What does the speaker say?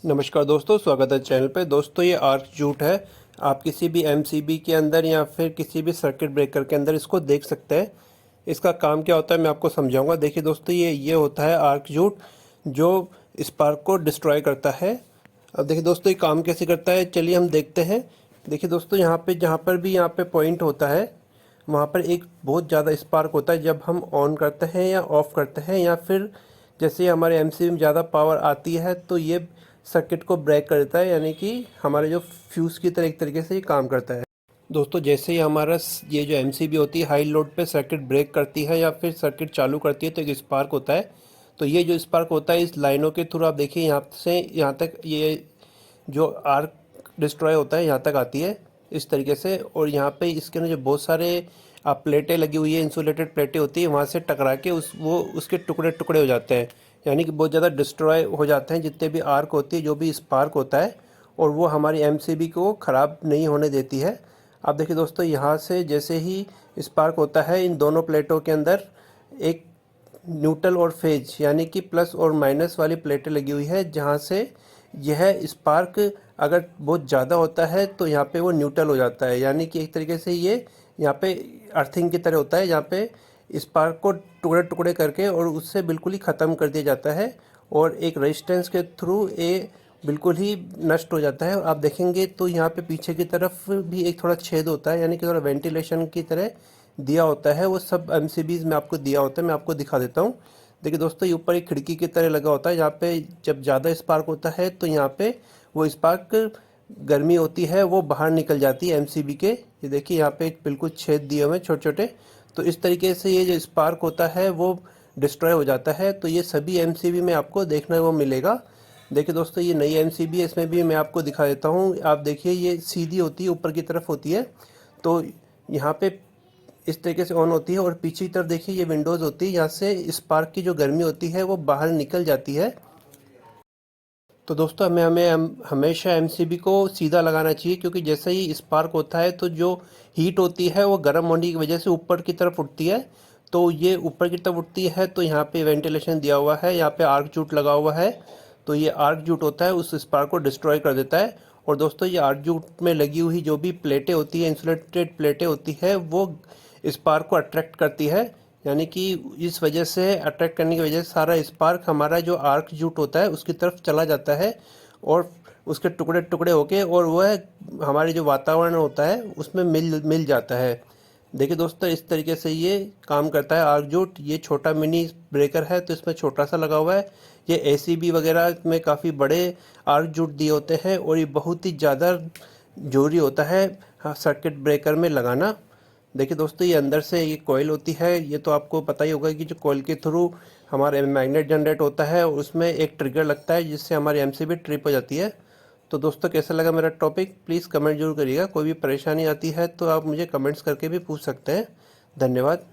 नमस्कार दोस्तों, स्वागत है चैनल पे। दोस्तों ये आर्क जूट है। आप किसी भी एमसीबी के अंदर या फिर किसी भी सर्किट ब्रेकर के अंदर इसको देख सकते हैं। इसका काम क्या होता है मैं आपको समझाऊंगा। देखिए दोस्तों, ये होता है आर्क जूट जो स्पार्क को डिस्ट्रॉय करता है। अब देखिए दोस्तों, ये काम कैसे करता है, चलिए हम देखते हैं। देखिए दोस्तों, यहाँ पे जहाँ पर भी यहाँ पे पॉइंट होता है वहाँ पर एक बहुत ज़्यादा स्पार्क होता है जब हम ऑन करते हैं या ऑफ़ करते हैं, या फिर जैसे हमारे एमसीबी में ज़्यादा पावर आती है तो ये सर्किट को ब्रेक कर देता है, यानी कि हमारे जो फ्यूज़ की तरह एक तरीके से ये काम करता है। दोस्तों जैसे ही हमारा ये जो एमसीबी होती है हाई लोड पे सर्किट ब्रेक करती है या फिर सर्किट चालू करती है तो एक स्पार्क होता है। तो ये जो स्पार्क होता है इस लाइनों के थ्रू आप देखिए यहाँ से यहाँ तक ये जो आर्क डिस्ट्रॉय होता है यहाँ तक आती है इस तरीके से। और यहाँ पे इसके अंदर जो बहुत सारे प्लेटें लगी हुई है, इंसुलेटेड प्लेटें होती है, वहाँ से टकरा के उसके टुकड़े टुकड़े हो जाते हैं, यानी कि बहुत ज़्यादा डिस्ट्रॉय हो जाते हैं जितने भी आर्क होती है, जो भी स्पार्क होता है, और वो हमारी एमसीबी को ख़राब नहीं होने देती है। आप देखिए दोस्तों, यहाँ से जैसे ही स्पार्क होता है इन दोनों प्लेटों के अंदर एक न्यूट्रल और फेज यानी कि प्लस और माइनस वाली प्लेटें लगी हुई है, जहाँ से यह स्पार्क अगर बहुत ज़्यादा होता है तो यहाँ पे वो न्यूट्रल हो जाता है, यानी कि एक तरीके से ये यहाँ पे अर्थिंग की तरह होता है, यहाँ पे स्पार्क को टुकड़े टुकड़े करके और उससे बिल्कुल ही ख़त्म कर दिया जाता है और एक रेजिस्टेंस के थ्रू ये बिल्कुल ही नष्ट हो जाता है। आप देखेंगे तो यहाँ पे पीछे की तरफ भी एक थोड़ा छेद होता है, यानी कि थोड़ा वेंटिलेशन की तरह दिया होता है, वो सब एमसीबीज में आपको दिया होता है। मैं आपको दिखा देता हूँ। देखिए दोस्तों, ये ऊपर एक खिड़की की तरह लगा होता है, यहाँ पे जब ज़्यादा स्पार्क होता है तो यहाँ पे वो स्पार्क गर्मी होती है वो बाहर निकल जाती है एमसीबी के। ये देखिए यहाँ पे एक बिल्कुल छेद दिए हुए हैं छोटे छोटे। तो इस तरीके से ये जो स्पार्क होता है वो डिस्ट्रॉय हो जाता है। तो ये सभी एमसीबी में आपको देखने को मिलेगा। देखिए दोस्तों, ये नई एमसीबी है, इसमें भी मैं आपको दिखा देता हूँ। आप देखिए ये सीधी होती है, ऊपर की तरफ होती है, तो यहाँ पे इस तरीके से ऑन होती है, और पीछे की तरफ देखिए ये विंडोज़ होती है, यहाँ से स्पार्क की जो गर्मी होती है वो बाहर निकल जाती है। तो दोस्तों हमें हमें हमेशा एमसीबी को सीधा लगाना चाहिए, क्योंकि जैसे ही स्पार्क होता है तो जो हीट होती है वो गर्म होने की वजह से ऊपर की तरफ उठती है। तो ये ऊपर की तरफ उठती है तो यहाँ पे वेंटिलेशन दिया हुआ है, यहाँ पे आर्क जूट लगा हुआ है, तो ये आर्क जूट होता है उस स्पार्क को डिस्ट्रॉय कर देता है। और दोस्तों ये आर्क जूट में लगी हुई जो भी प्लेटें होती है, इंसुलेटेड प्लेटें होती है, वो स्पार्क को अट्रैक्ट करती है, यानी कि इस वजह से अट्रैक्ट करने की वजह से सारा स्पार्क हमारा जो आर्क जूट होता है उसकी तरफ चला जाता है और उसके टुकड़े टुकड़े होके और वह हमारे जो वातावरण होता है उसमें मिल मिल जाता है। देखिए दोस्तों, इस तरीके से ये काम करता है आर्क जूट। ये छोटा मिनी ब्रेकर है तो इसमें छोटा सा लगा हुआ है। ये एसीबी वगैरह में काफ़ी बड़े आर्क जूट दिए होते हैं और ये बहुत ही ज़्यादा ज़रूरी होता है सर्किट ब्रेकर में लगाना। देखिए दोस्तों, ये अंदर से ये कॉइल होती है, ये तो आपको पता ही होगा कि जो कॉइल के थ्रू हमारे मैग्नेट जनरेट होता है और उसमें एक ट्रिगर लगता है जिससे हमारी एमसीबी ट्रिप हो जाती है। तो दोस्तों कैसा लगा मेरा टॉपिक, प्लीज़ कमेंट जरूर करिएगा। कोई भी परेशानी आती है तो आप मुझे कमेंट्स करके भी पूछ सकते हैं। धन्यवाद।